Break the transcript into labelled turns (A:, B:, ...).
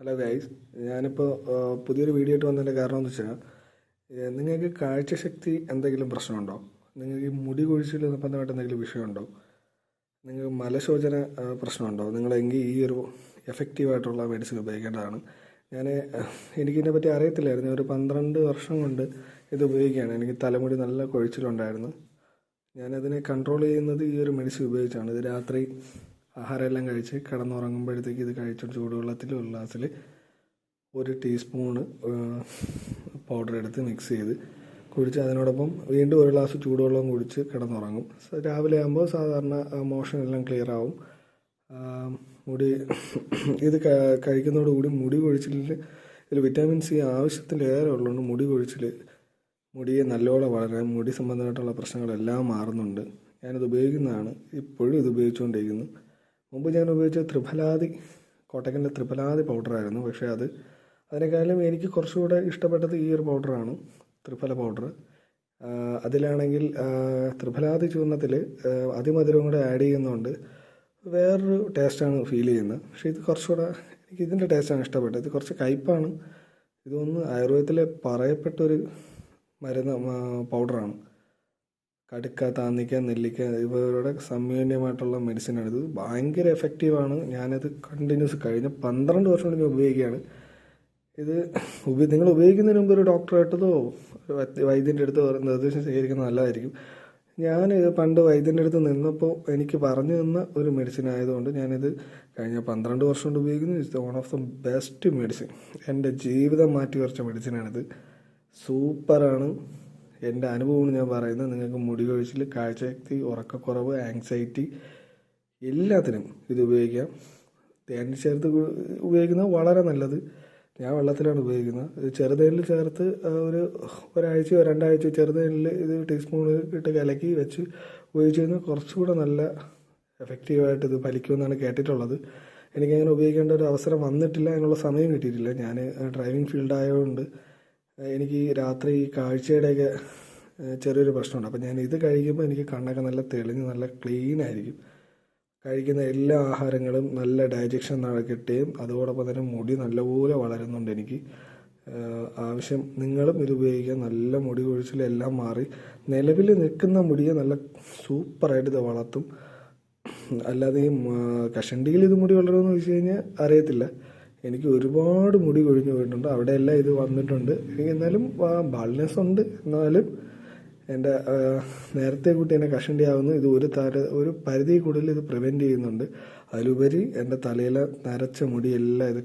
A: Hello guys, ഞാനിപ്പോൾ പുതിയൊരു video ആയിട്ട് വന്നതിൻ്റെ കാരണം എന്ന് വെച്ചാൽ നിങ്ങൾക്ക് കാഴ്ചശക്തി എന്തെങ്കിലും പ്രശ്നമുണ്ടോ? നിങ്ങൾക്ക് ഈ മുടി കൊഴിച്ചിൽ സംബന്ധമായിട്ട് എന്തെങ്കിലും വിഷയമുണ്ടോ? നിങ്ങൾക്ക് മലശോചന പ്രശ്നമുണ്ടോ? നിങ്ങളെങ്കിൽ ഈ ഒരു എഫക്റ്റീവായിട്ടുള്ള മെഡിസിൻ ഉപയോഗിക്കേണ്ടതാണ്. എനിക്കിതിനെ പറ്റി അറിയത്തില്ലായിരുന്നു. ഒരു 12 വർഷം കൊണ്ട് ഇത് ഉപയോഗിക്കുകയാണ്. എനിക്ക് തലമുടി നല്ല കൊഴിച്ചിലുണ്ടായിരുന്നു. ഞാനതിനെ കൺട്രോൾ ചെയ്യുന്നത് ഈ ഒരു മെഡിസിൻ ഉപയോഗിച്ചാണ്. ഇത് രാത്രി ആഹാരമെല്ലാം കഴിച്ച് കിടന്നുറങ്ങുമ്പോഴത്തേക്ക് ഇത് കഴിച്ച ചൂടുവെള്ളത്തിൽ ഒരു ഗ്ലാസ്സിൽ 1 ടീസ്പൂണ് പൗഡർ എടുത്ത് മിക്സ് ചെയ്ത് കുടിച്ച് അതിനോടൊപ്പം വീണ്ടും 1 ഗ്ലാസ് ചൂടുവെള്ളം കുടിച്ച് കിടന്നുറങ്ങും. രാവിലെ ആകുമ്പോൾ സാധാരണ മോഷൻ എല്ലാം ക്ലിയർ ആവും. മുടി ഇത് കഴിക്കുന്നതോടുകൂടി മുടി കൊഴിച്ചിലിൽ ഇതിൽ വിറ്റാമിൻ സി ആവശ്യത്തിലേറെ ഉള്ളതുകൊണ്ട് മുടിയെ നല്ലോണം വളരാൻ മുടി സംബന്ധമായിട്ടുള്ള പ്രശ്നങ്ങളെല്ലാം മാറുന്നുണ്ട്. ഞാനിത് ഉപയോഗിക്കുന്നതാണ്, ഇപ്പോഴും ഇത് ഉപയോഗിച്ചുകൊണ്ടിരിക്കുന്നു. മുമ്പ് ഞാൻ ഉപയോഗിച്ച കോട്ടക്കൻ്റെ ത്രിഫലാദി പൗഡറായിരുന്നു. പക്ഷേ അതിനേക്കാളും എനിക്ക് കുറച്ചുകൂടെ ഇഷ്ടപ്പെട്ടത് ഈ ഒരു പൗഡറാണ്, ത്രിഫല പൗഡർ. അതിലാണെങ്കിൽ ത്രിഫലാദി ചൂർണ്ണത്തിൽ അതിമധുരം കൂടെ ആഡ് ചെയ്യുന്നതുകൊണ്ട് വേറൊരു ടേസ്റ്റാണ് ഫീൽ ചെയ്യുന്നത്. പക്ഷേ ഇത് കുറച്ചുകൂടെ എനിക്ക് ഇതിൻ്റെ ടേസ്റ്റാണ് ഇഷ്ടപ്പെട്ടത്. ഇത് കുറച്ച് കയ്പ്പാണ്. ഇതൊന്ന് ആയുർവേദത്തിൽ പറയപ്പെട്ടൊരു പൗഡറാണ്. കടുക്ക, താന്നിക്ക, നെല്ലിക്ക ഇവരുടെ സംയോജ്യമായിട്ടുള്ള മെഡിസിനാണിത്. ഭയങ്കര എഫക്റ്റീവാണ്. ഞാനത് കണ്ടിന്യൂസ് കഴിഞ്ഞ 12 വർഷം കൊണ്ട് ഞാൻ ഉപയോഗിക്കുകയാണ്. ഇത് നിങ്ങൾ ഉപയോഗിക്കുന്നതിന് മുമ്പ് ഒരു ഡോക്ടറായിട്ടതോ വൈദ്യൻ്റെ അടുത്തോ നിർദ്ദേശം സ്വീകരിക്കുന്നത് നല്ലതായിരിക്കും. ഞാനിത് പണ്ട് വൈദ്യൻ്റെ അടുത്ത് നിന്നപ്പോൾ എനിക്ക് പറഞ്ഞു തന്ന ഒരു മെഡിസിൻ ആയതുകൊണ്ട് ഞാനിത് കഴിഞ്ഞ 12 വർഷം കൊണ്ട് ഉപയോഗിക്കുന്നു. It's one of the best medicine. എൻ്റെ ജീവിതം മാറ്റി മറിച്ച മെഡിസിനാണിത്. സൂപ്പറാണ്. എൻ്റെ അനുഭവമാണ് ഞാൻ പറയുന്നത്. നിങ്ങൾക്ക് മുടി കൊഴിച്ചിൽ, കാഴ്ചശക്തി, ഉറക്കക്കുറവ്, ആങ്സൈറ്റി എല്ലാത്തിനും ഇത് ഉപയോഗിക്കാം. തേൻ ചേർത്ത് ഉപയോഗിക്കുന്നത് വളരെ നല്ലത്. ഞാൻ വെള്ളത്തിലാണ് ഉപയോഗിക്കുന്നത്. ഇത് ചെറുതേനിൽ ചേർത്ത് ഒരാഴ്ചയോ 2 ആഴ്ചയോ ചെറുതേനിൽ ഇത് ടീസ്പൂൺ ഇട്ട് കലക്കി വെച്ച് ഉപയോഗിച്ച് കഴിഞ്ഞാൽ കുറച്ചുകൂടെ നല്ല എഫക്റ്റീവായിട്ട് ഇത് ഫലിക്കുമെന്നാണ് കേട്ടിട്ടുള്ളത്. എനിക്കങ്ങനെ ഉപയോഗിക്കേണ്ട ഒരു അവസരം വന്നിട്ടില്ല, അതിനുള്ള സമയം കിട്ടിയിട്ടില്ല. ഞാൻ ഡ്രൈവിംഗ് ഫീൽഡായതുകൊണ്ട് എനിക്ക് രാത്രി കാഴ്ചയുടെയൊക്കെ ചെറിയൊരു പ്രശ്നമുണ്ട്. അപ്പോൾ ഞാൻ ഇത് കഴിക്കുമ്പോൾ എനിക്ക് കണ്ണൊക്കെ നല്ല തെളിഞ്ഞ് നല്ല ക്ലീൻ ആയിരിക്കും. കഴിക്കുന്ന എല്ലാ ആഹാരങ്ങളും നല്ല ഡൈജഷൻ കിട്ടുകയും അതോടൊപ്പം തന്നെ മുടി നല്ലപോലെ വളരുന്നുണ്ട്. എനിക്ക് നിങ്ങളും ഇത് ഉപയോഗിക്കുക. നല്ല മുടി കൊഴിച്ചിലെല്ലാം മാറി നിലവിൽ നിൽക്കുന്ന മുടിയെ നല്ല സൂപ്പറായിട്ട് ഇത് വളർത്തും. അല്ലാതെ ഈ കഷണ്ടിയിൽ ഇത് മുടി വളരുമെന്ന് വെച്ച് കഴിഞ്ഞാൽ അറിയത്തില്ല. എനിക്ക് ഒരുപാട് മുടി കൊഴിഞ്ഞു പോയിട്ടുണ്ട്. അവിടെയെല്ലാം ഇത് വന്നിട്ടുണ്ട്. എനിക്ക് എന്നാലും ബാൾനെസ് ഉണ്ട്. എന്നാലും എൻ്റെ നേരത്തെ കൂട്ടി എന്നെ കഷണ്ടി ആവുന്നു. ഇത് ഒരു പരിധി കൂടുതൽ ഇത് പ്രിവെൻറ്റ് ചെയ്യുന്നുണ്ട്. അതിലുപരി എൻ്റെ തലയിലെ നരച്ച മുടിയെല്ലാം ഇത്